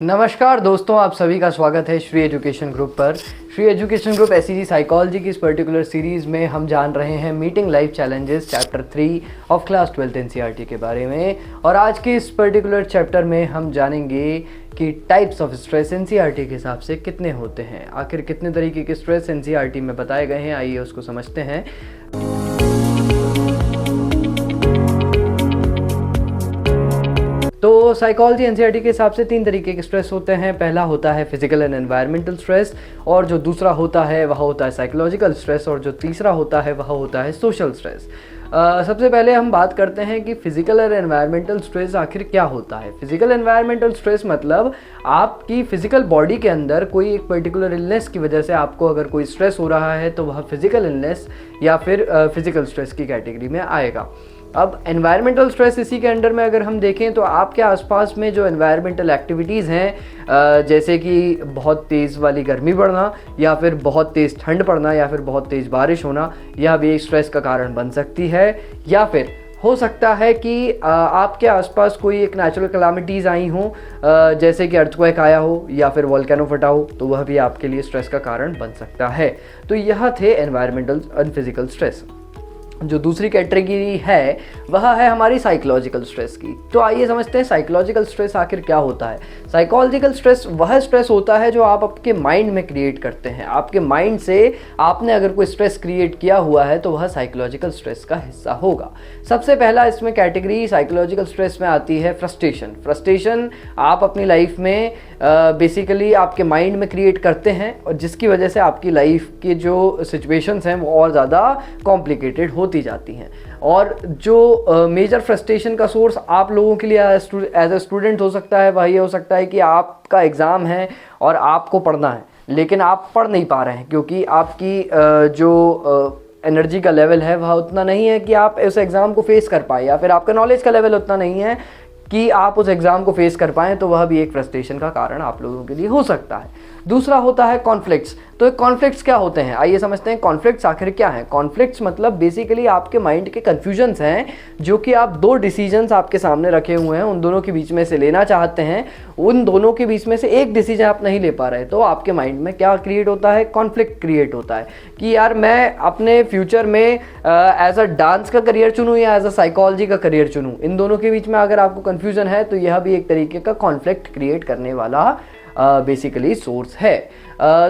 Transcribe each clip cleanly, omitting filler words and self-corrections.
नमस्कार दोस्तों, आप सभी का स्वागत है श्री एजुकेशन ग्रुप पर। Shri education group SEG psychology की इस पर्टिकुलर सीरीज़ में हम जान रहे हैं meeting life challenges chapter 3 of class 12th NCERT के बारे में। और आज के इस पर्टिकुलर चैप्टर में हम जानेंगे कि टाइप्स ऑफ स्ट्रेस एनसीईआरटी के हिसाब से कितने होते हैं, आखिर कितने तरीके के स्ट्रेस एनसीईआरटी में बताए गए हैं। आइए उसको समझते हैं। तो साइकोलॉजी एनसीईआरटी के हिसाब से 3 तरीके के स्ट्रेस होते हैं। पहला होता है फिजिकल एंड एनवायरमेंटल स्ट्रेस, और जो दूसरा होता है वह होता है साइकोलॉजिकल स्ट्रेस, और जो तीसरा होता है वह होता है सोशल स्ट्रेस। सबसे पहले हम बात करते हैं कि फिजिकल और एनवायरमेंटल स्ट्रेस आखिर क्या होता है। फिजिकल एनवायरमेंटल स्ट्रेस मतलब आपकी फिजिकल बॉडी के अंदर कोई एक पर्टिकुलर इलनेस की वजह से आपको अगर कोई स्ट्रेस हो रहा है तो वह फिजिकल इलनेस या फिर फिजिकल स्ट्रेस की कैटेगरी में आएगा। अब एनवायरमेंटल स्ट्रेस इसी के अंडर में अगर हम देखें तो आपके आसपास में जो एनवायरमेंटल एक्टिविटीज़ हैं, जैसे कि बहुत तेज़ वाली गर्मी पड़ना या फिर बहुत तेज़ ठंड पड़ना या फिर बहुत तेज़ बारिश होना, यह भी एक स्ट्रेस का कारण बन सकती है। या फिर हो सकता है कि आपके आसपास कोई एक नेचुरल कैलामिटीज़ आई हों, जैसे कि अर्थक्वेक आया हो या फिर वोल्केनो फटा हो, तो वह भी आपके लिए स्ट्रेस का कारण बन सकता है। तो यह थे एनवायरमेंटल एंड फिजिकल स्ट्रेस। जो दूसरी कैटेगरी है वह है हमारी साइकोलॉजिकल स्ट्रेस की। तो आइए समझते हैं साइकोलॉजिकल स्ट्रेस आखिर क्या होता है। साइकोलॉजिकल स्ट्रेस वह स्ट्रेस होता है जो आप आपके माइंड में क्रिएट करते हैं। आपके माइंड से आपने अगर कोई स्ट्रेस क्रिएट किया हुआ है तो वह साइकोलॉजिकल स्ट्रेस का हिस्सा होगा। सबसे पहला इसमें कैटेगरी साइकोलॉजिकल स्ट्रेस में आती है फ्रस्ट्रेशन। फ्रस्ट्रेशन आप अपनी लाइफ में बेसिकली आपके माइंड में क्रिएट करते हैं, और जिसकी वजह से आपकी लाइफ की जो सिचुएशंस हैं वो और ज़्यादा कॉम्प्लिकेटेड होती जाती हैं। और जो मेजर फ्रस्ट्रेशन का सोर्स आप लोगों के लिए एज ए स्टूडेंट हो सकता है, वह ये हो सकता है कि आपका एग्ज़ाम है और आपको पढ़ना है, लेकिन आप पढ़ नहीं पा रहे हैं क्योंकि आपकी जो एनर्जी का लेवल है वह उतना नहीं है कि आप उस एग्ज़ाम को फेस कर पाए, या फिर आपका नॉलेज का लेवल उतना नहीं है कि आप उस एग्ज़ाम को फेस कर पाएँ, तो वह भी एक फ्रस्ट्रेशन का कारण आप लोगों के लिए हो सकता है। दूसरा होता है कॉन्फ्लिक्ट्स। तो कॉन्फ्लिक्ट्स क्या होते हैं, आइए समझते हैं कॉन्फ्लिक्ट्स आखिर क्या हैं। कॉन्फ्लिक्ट्स मतलब बेसिकली आपके माइंड के कन्फ्यूजन्स हैं, जो कि आप 2 डिसीजंस आपके सामने रखे हुए हैं, उन दोनों के बीच में से लेना चाहते हैं, उन दोनों के बीच में से एक डिसीजन आप नहीं ले पा रहे, तो आपके माइंड में क्या क्रिएट होता है, कॉन्फ्लिक्ट क्रिएट होता है कि यार मैं अपने फ्यूचर में एज अ डांस का करियर चुनूँ या एज अ साइकोलॉजी का करियर चुनूँ। इन दोनों के बीच में अगर आपको कन्फ्यूजन है तो यह भी एक तरीके का कॉन्फ्लिक्ट क्रिएट करने वाला बेसिकली सोर्स है।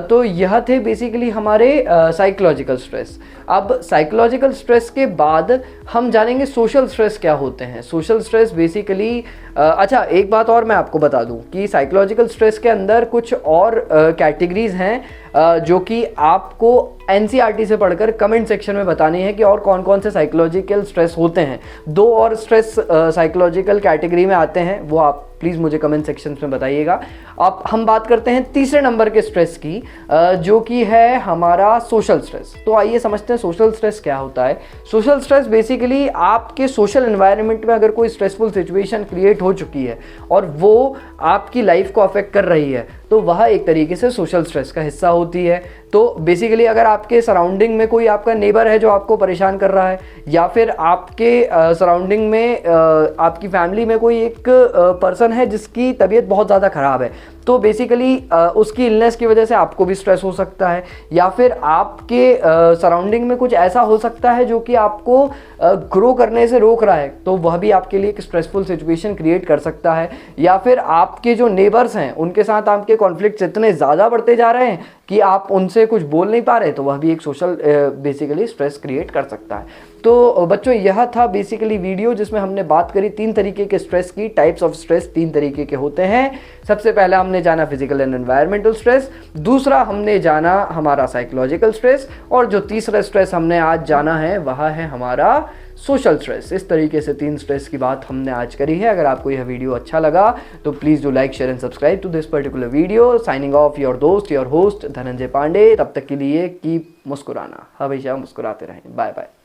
तो यह थे बेसिकली हमारे साइकोलॉजिकल स्ट्रेस। अब साइकोलॉजिकल स्ट्रेस के बाद हम जानेंगे सोशल स्ट्रेस क्या होते हैं। सोशल स्ट्रेस बेसिकली अच्छा, एक बात और मैं आपको बता दूं कि साइकोलॉजिकल स्ट्रेस के अंदर कुछ और कैटेगरीज हैं जो कि आपको एनसीईआरटी से पढ़कर कमेंट सेक्शन में बतानी है कि और कौन कौन से साइकोलॉजिकल स्ट्रेस होते हैं। 2 और स्ट्रेस साइकोलॉजिकल कैटेगरी में आते हैं, वो आप प्लीज़ मुझे कमेंट सेक्शन में बताइएगा। अब हम बात करते हैं तीसरे नंबर के स्ट्रेस की, जो कि है हमारा सोशल स्ट्रेस। तो आइए समझते हैं सोशल स्ट्रेस क्या होता है। सोशल स्ट्रेस बेसिकली आपके सोशल एनवायरनमेंट में अगर कोई स्ट्रेसफुल सिचुएशन क्रिएट हो चुकी है और वो आपकी लाइफ को अफेक्ट कर रही है, तो वह एक तरीके से सोशल स्ट्रेस का हिस्सा होती है। तो बेसिकली अगर आपके सराउंडिंग में कोई आपका नेबर है जो आपको परेशान कर रहा है, या फिर आपके सराउंडिंग में आपकी फैमिली में कोई एक पर्सन है जिसकी तबीयत बहुत ज़्यादा ख़राब है, तो बेसिकली उसकी इलनेस की वजह से आपको भी स्ट्रेस हो सकता है। या फिर आपके सराउंडिंग में कुछ ऐसा हो सकता है जो कि आपको ग्रो करने से रोक रहा है, तो वह भी आपके लिए एक स्ट्रेसफुल सिचुएशन क्रिएट कर सकता है। या फिर आपके जो नेबर्स हैं उनके साथ आपके कॉन्फ्लिक्ट्स इतने ज़्यादा बढ़ते जा रहे हैं कि आप उनसे कुछ बोल नहीं पा रहे, तो वह भी एक सोशल बेसिकली स्ट्रेस क्रिएट कर सकता है। तो बच्चों, यह था बेसिकली वीडियो जिसमें हमने बात करी 3 तरीके के स्ट्रेस की। टाइप्स ऑफ स्ट्रेस 3 तरीके के होते हैं। सबसे पहला हमने जाना फिजिकल एंड एनवायरमेंटल स्ट्रेस, दूसरा हमने जाना हमारा साइकोलॉजिकल स्ट्रेस, और जो तीसरा स्ट्रेस हमने आज जाना है वह है हमारा सोशल स्ट्रेस। इस तरीके से 3 स्ट्रेस की बात हमने आज करी है। अगर आपको यह वीडियो अच्छा लगा तो please do like, share and subscribe to this particular video. Signing off your दोस्त, योर होस्ट धनंजय पांडे। तब तक के लिए कीप मुस्कुराना, हमेशा मुस्कुराते रहें। Bye bye.